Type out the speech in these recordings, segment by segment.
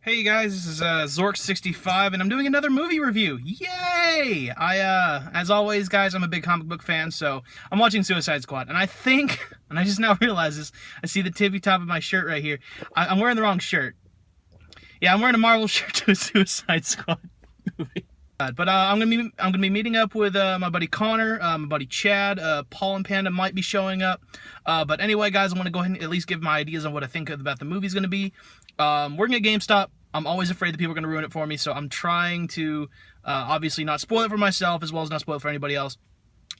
Hey guys, this is Zork65, and I'm doing another movie review. Yay! As always, guys, I'm a big comic book fan, so I'm watching Suicide Squad, and I think, and I just now realized this, I see the tippy top of my shirt right here. I'm wearing the wrong shirt. Yeah, I'm wearing a Marvel shirt to a Suicide Squad movie. But I'm gonna be meeting up with my buddy Connor, my buddy Chad, Paul and Panda might be showing up. But anyway, guys, I want to go ahead and at least give my ideas on what I think about the movie's gonna be. Working at GameStop, I'm always afraid that people are gonna ruin it for me, so I'm trying to obviously not spoil it for myself as well as not spoil it for anybody else.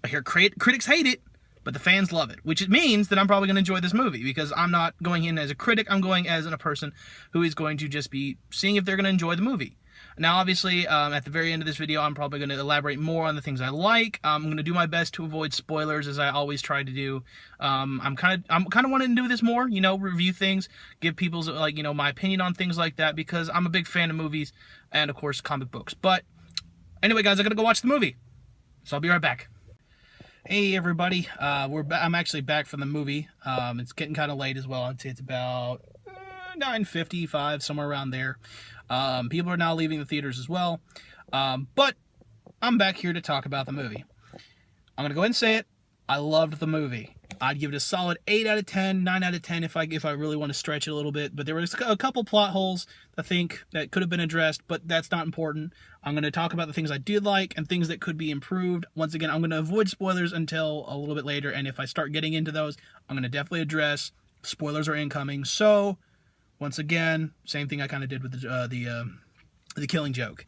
I hear critics hate it, but the fans love it, which means that I'm probably going to enjoy this movie because I'm not going in as a critic. I'm going as a person who is going to just be seeing if they're going to enjoy the movie. Now, obviously, at the very end of this video, I'm probably going to elaborate more on the things I like. I'm going to do my best to avoid spoilers, as I always try to do. I'm kind of wanting to do this more, you know, review things, give people's my opinion on things like that, because I'm a big fan of movies and, of course, comic books. But anyway, guys, I got to go watch the movie, so I'll be right back. Hey everybody, I'm actually back from the movie. It's getting kind of late as well. I'd say it's about 9:55, somewhere around there. People are now leaving the theaters as well. But I'm back here to talk about the movie. I'm gonna go ahead and say it. I loved the movie. I'd give it a solid 8 out of 10, 9 out of 10 if I really want to stretch it a little bit. But there was a couple plot holes I think that could have been addressed, but that's not important. I'm going to talk about the things I did like and things that could be improved. Once again, I'm going to avoid spoilers until a little bit later, and if I start getting into those, I'm going to definitely address spoilers are incoming. So, once again, same thing I kind of did with the Killing Joke.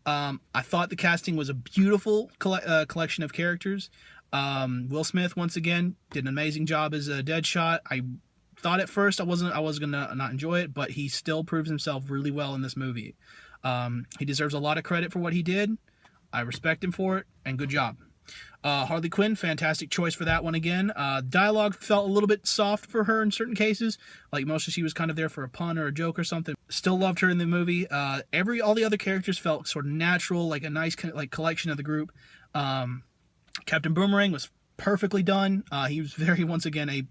I thought the casting was a beautiful collection of characters. Will Smith, once again, did an amazing job as a Deadshot. I thought at first I was gonna not enjoy it, but he still proves himself really well in this movie. He deserves a lot of credit for what he did. I respect him for it, and good job. Harley Quinn, fantastic choice for that one again. Dialogue felt a little bit soft for her in certain cases, like mostly she was kind of there for a pun or a joke or something. Still loved her in the movie. All the other characters felt sort of natural, like a nice collection of the group. Captain Boomerang was perfectly done. He was once again, a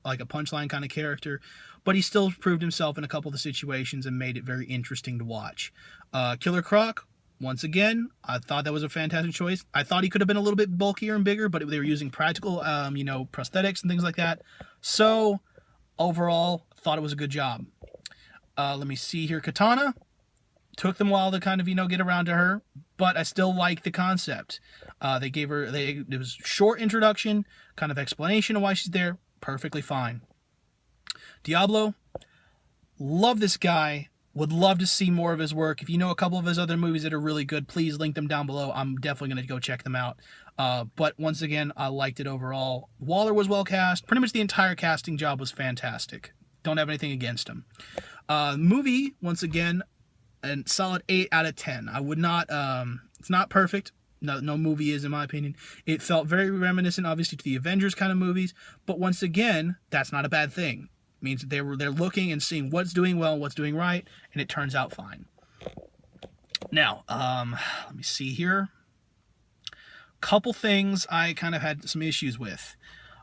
punchline kind of character, but he still proved himself in a couple of the situations and made it very interesting to watch. Killer Croc, once again, I thought that was a fantastic choice. I thought he could have been a little bit bulkier and bigger, but they were using practical, prosthetics and things like that. So, overall, thought it was a good job. Let me see here. Katana, took them a while to kind of, get around to her, but I still like the concept. It was short introduction, kind of explanation of why she's there, perfectly fine. Diablo, love this guy, would love to see more of his work. If you know a couple of his other movies that are really good, please link them down below. I'm definitely going to go check them out. But once again, I liked it overall. Waller was well cast. Pretty much the entire casting job was fantastic. Don't have anything against him. Movie, once again, a solid 8 out of 10. I would not, it's not perfect. No movie is, in my opinion. It felt very reminiscent, obviously, to the Avengers kind of movies. But once again, that's not a bad thing. It means that they're looking and seeing what's doing well, what's doing right, and it turns out fine. Now, let me see here. Couple things I kind of had some issues with.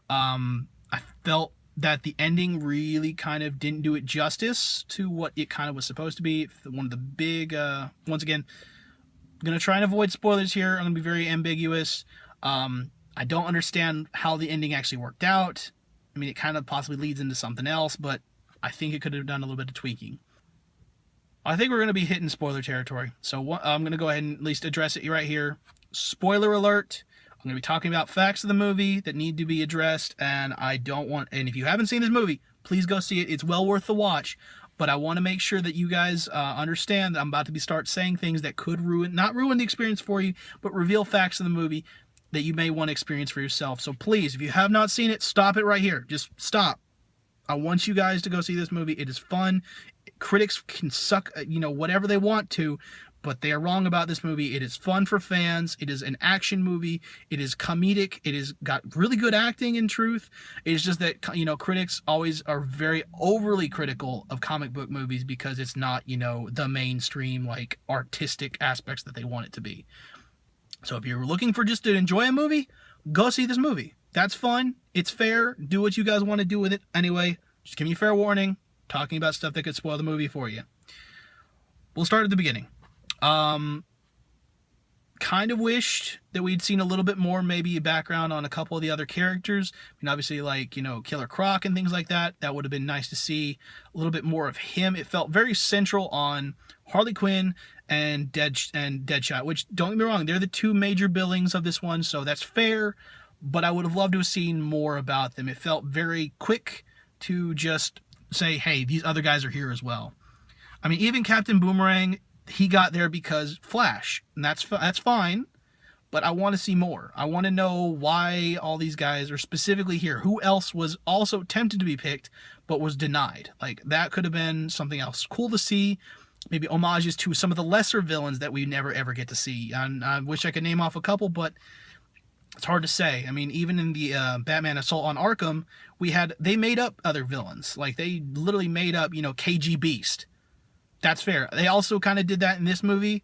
I felt that the ending really kind of didn't do it justice to what it kind of was supposed to be. One of the big, once again, I'm going to try and avoid spoilers here. I'm going to be very ambiguous. I don't understand how the ending actually worked out. I mean, it kind of possibly leads into something else, but I think it could have done a little bit of tweaking. I think we're going to be hitting spoiler territory, so I'm going to go ahead and at least address it right here. Spoiler alert. I'm going to be talking about facts of the movie that need to be addressed, and if you haven't seen this movie, please go see it. It's well worth the watch, but I want to make sure that you guys understand that I'm about to start saying things that could not ruin the experience for you, but reveal facts of the movie that you may want to experience for yourself. So please, if you have not seen it, stop it right here. Just stop. I want you guys to go see this movie. It is fun. Critics can suck, whatever they want to, but they are wrong about this movie. It is fun for fans. It is an action movie. It is comedic. It has got really good acting, in truth. It is just that, critics always are very overly critical of comic book movies because it's not, the mainstream, artistic aspects that they want it to be. So if you're looking for just to enjoy a movie, go see this movie. That's fun. It's fair. Do what you guys want to do with it. Anyway, just give me a fair warning. Talking about stuff that could spoil the movie for you. we'll start at the beginning. Kind of wished that we'd seen a little bit more, maybe a background on a couple of the other characters. I mean, obviously, like, Killer Croc and things like that. That would have been nice to see a little bit more of him. It felt very central on Harley Quinn and Deadshot, which, don't get me wrong, they're the two major billings of this one, so that's fair, but I would have loved to have seen more about them. It felt very quick to just say, hey, these other guys are here as well. I mean, even Captain Boomerang, he got there because Flash, and that's fine, but I want to see more. I want to know why all these guys are specifically here. Who else was also tempted to be picked, but was denied? Like, that could have been something else. Cool to see. Maybe homages to some of the lesser villains that we never ever get to see. And I wish I could name off a couple, but it's hard to say. I mean, even in the Batman Assault on Arkham, they made up other villains. Like, they literally made up, KG Beast. That's fair. They also kind of did that in this movie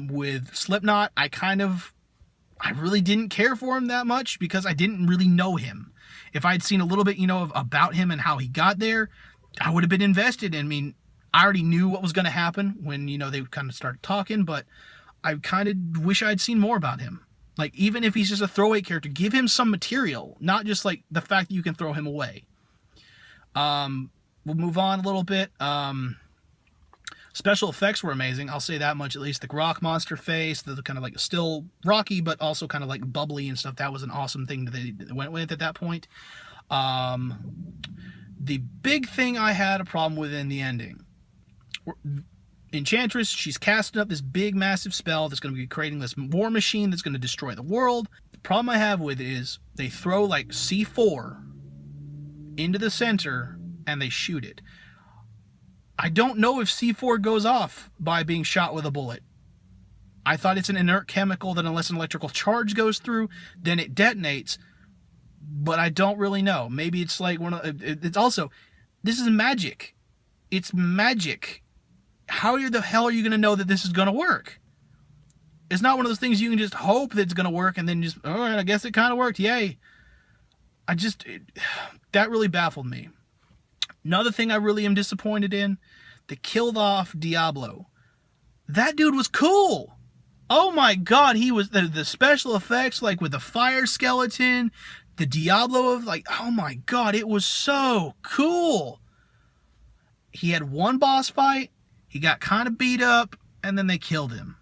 with Slipknot. I really didn't care for him that much because I didn't really know him. If I'd seen a little bit, about him and how he got there, I would have been invested. I mean, I already knew what was going to happen when, they kind of started talking, but I kind of wish I'd seen more about him. Like, even if he's just a throwaway character, give him some material, not just, like, the fact that you can throw him away. We'll move on a little bit. Special effects were amazing. I'll say that much at least. The rock monster face, the kind of like still rocky, but also kind of like bubbly and stuff. That was an awesome thing that they went with at that point. The big thing I had a problem with in the ending. Enchantress, she's casting up this big, massive spell that's going to be creating this war machine that's going to destroy the world. The problem I have with it is they throw like C4 into the center and they shoot it. I don't know if C4 goes off by being shot with a bullet. I thought it's an inert chemical that unless an electrical charge goes through, then it detonates. But I don't really know. Maybe it's like it's also, this is magic. It's magic. How the hell are you going to know that this is going to work? It's not one of those things you can just hope that it's going to work and then just, all right, I guess it kind of worked. Yay. That really baffled me. Another thing I really am disappointed in, they killed off Diablo. That dude was cool. Oh my god, he was, the special effects, like with the fire skeleton, the Diablo of, like, oh my god, it was so cool. He had one boss fight, he got kind of beat up, and then they killed him.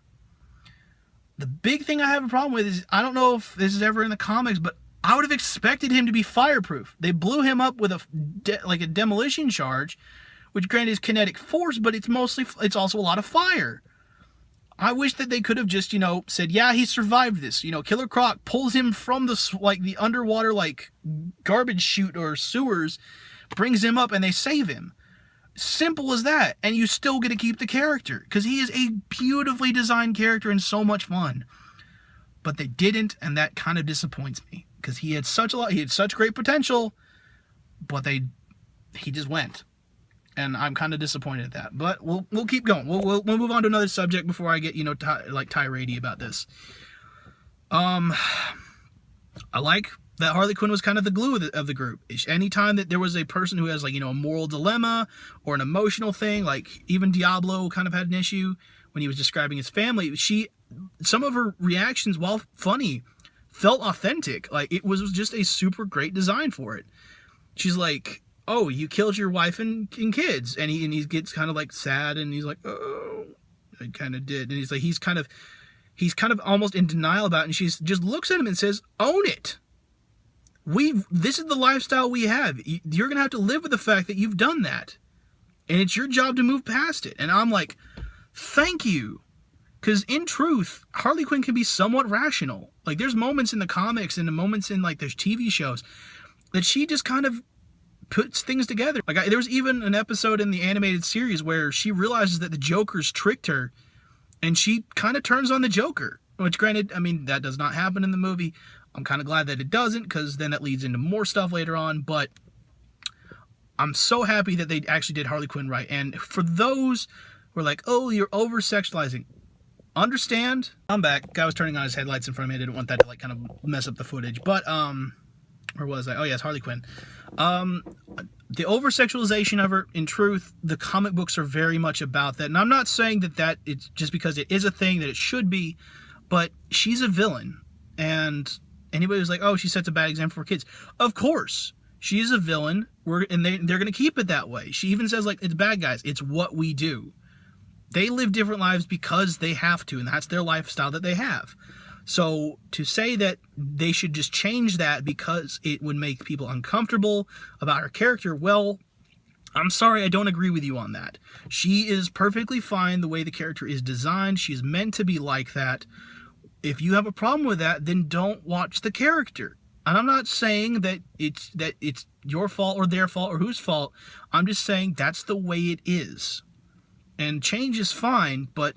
The big thing I have a problem with is, I don't know if this is ever in the comics, but I would have expected him to be fireproof. They blew him up with a demolition charge, which granted is kinetic force, but it's also a lot of fire. I wish that they could have just, said, yeah, he survived this. Killer Croc pulls him from the underwater, garbage chute or sewers, brings him up, and they save him. Simple as that. And you still get to keep the character, because he is a beautifully designed character and so much fun. But they didn't, and that kind of disappoints me. Because he had such great potential, but he just went, and I'm kind of disappointed at that. But we'll keep going. We'll move on to another subject before I get tirade about this. I like that Harley Quinn was kind of the glue of the group. Anytime that there was a person who has a moral dilemma or an emotional thing, like even Diablo kind of had an issue when he was describing his family. Some of her reactions, while funny, felt authentic. Like, it was just a super great design for it. She's like, oh, you killed your wife and kids. And he gets kind of sad, and he's like, oh, I kind of did. And he's kind of almost in denial about it. And she just looks at him and says, own it. This is the lifestyle we have. You're going to have to live with the fact that you've done that. And it's your job to move past it. And I'm like, thank you. Because in truth, Harley Quinn can be somewhat rational. Like, there's moments in the comics and the moments in there's TV shows that she just kind of puts things together. There was even an episode in the animated series where she realizes that the Joker's tricked her, and she kind of turns on the Joker. Which, granted, I mean, that does not happen in the movie. I'm kind of glad that it doesn't, because then that leads into more stuff later on. But I'm so happy that they actually did Harley Quinn right. And for those who are like, oh, you're over-sexualizing, understand. I'm back. Guy was turning on his headlights in front of me. I didn't want that to kind of mess up the footage. But Where was I? Oh yes, Harley Quinn. The over-sexualization of her, in truth, the comic books are very much about that. And I'm not saying that it's just because it is a thing that it should be, but she's a villain. And anybody who's like, oh, she sets a bad example for kids. Of course, she is a villain, and they're going to keep it that way. She even says, like, it's bad guys. It's what we do. They live different lives because they have to, and that's their lifestyle that they have. So to say that they should just change that because it would make people uncomfortable about her character, well, I'm sorry, I don't agree with you on that. She is perfectly fine the way the character is designed. She's meant to be like that. If you have a problem with that, then don't watch the character. And I'm not saying that it's your fault or their fault or whose fault. I'm just saying that's the way it is. And change is fine, but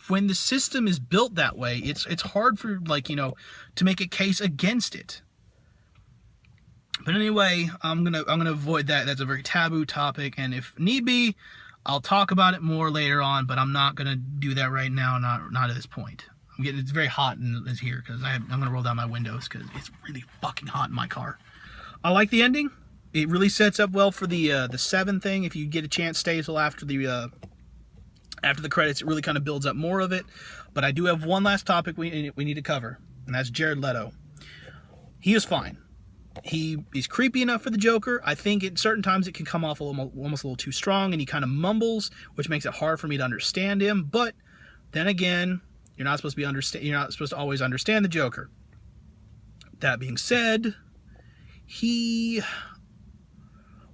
when the system is built that way, it's hard for, like, to make a case against it. But anyway, I'm gonna avoid that. That's a very taboo topic, and if need be, I'll talk about it more later on. But I'm not gonna do that right now. Not at this point. It's very hot in here because I'm gonna roll down my windows because it's really fucking hot in my car. I like the ending. It really sets up well for the 7 thing. If you get a chance, stay until after the credits. It really kind of builds up more of it. But I do have one last topic we need to cover, and that's Jared Leto. He is fine. He's creepy enough for the Joker. I think at certain times it can come off almost a little too strong, and he kind of mumbles, which makes it hard for me to understand him. But then again, you're not supposed to always understand the Joker. That being said,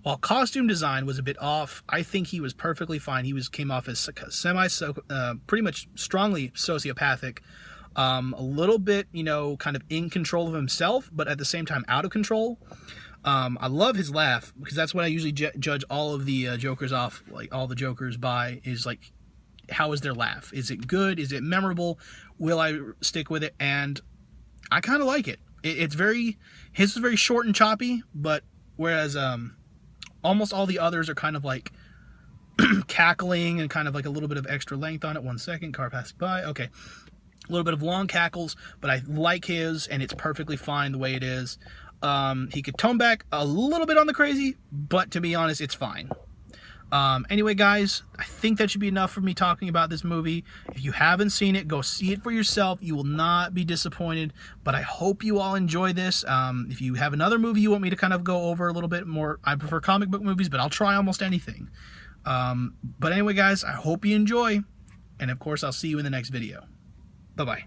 while costume design was a bit off, I think he was perfectly fine. He came off as pretty much strongly sociopathic, a little bit, kind of in control of himself, but at the same time out of control. I love his laugh because that's what I usually judge all of the Jokers off, like all the Jokers by, is like, how is their laugh? Is it good? Is it memorable? Will I stick with it? And I kind of like it. His is very short and choppy, but whereas almost all the others are kind of like cackling and kind of like a little bit of extra length on it. 1 second, car passing by. Okay. A little bit of long cackles, but I like his, and it's perfectly fine the way it is. He could tone back a little bit on the crazy, but to be honest, it's fine. Anyway, guys, I think that should be enough for me talking about this movie. If you haven't seen it, go see it for yourself. You will not be disappointed, but I hope you all enjoy this. If you have another movie you want me to kind of go over a little bit more, I prefer comic book movies, but I'll try almost anything. But anyway, guys, I hope you enjoy, and of course, I'll see you in the next video. Bye-bye.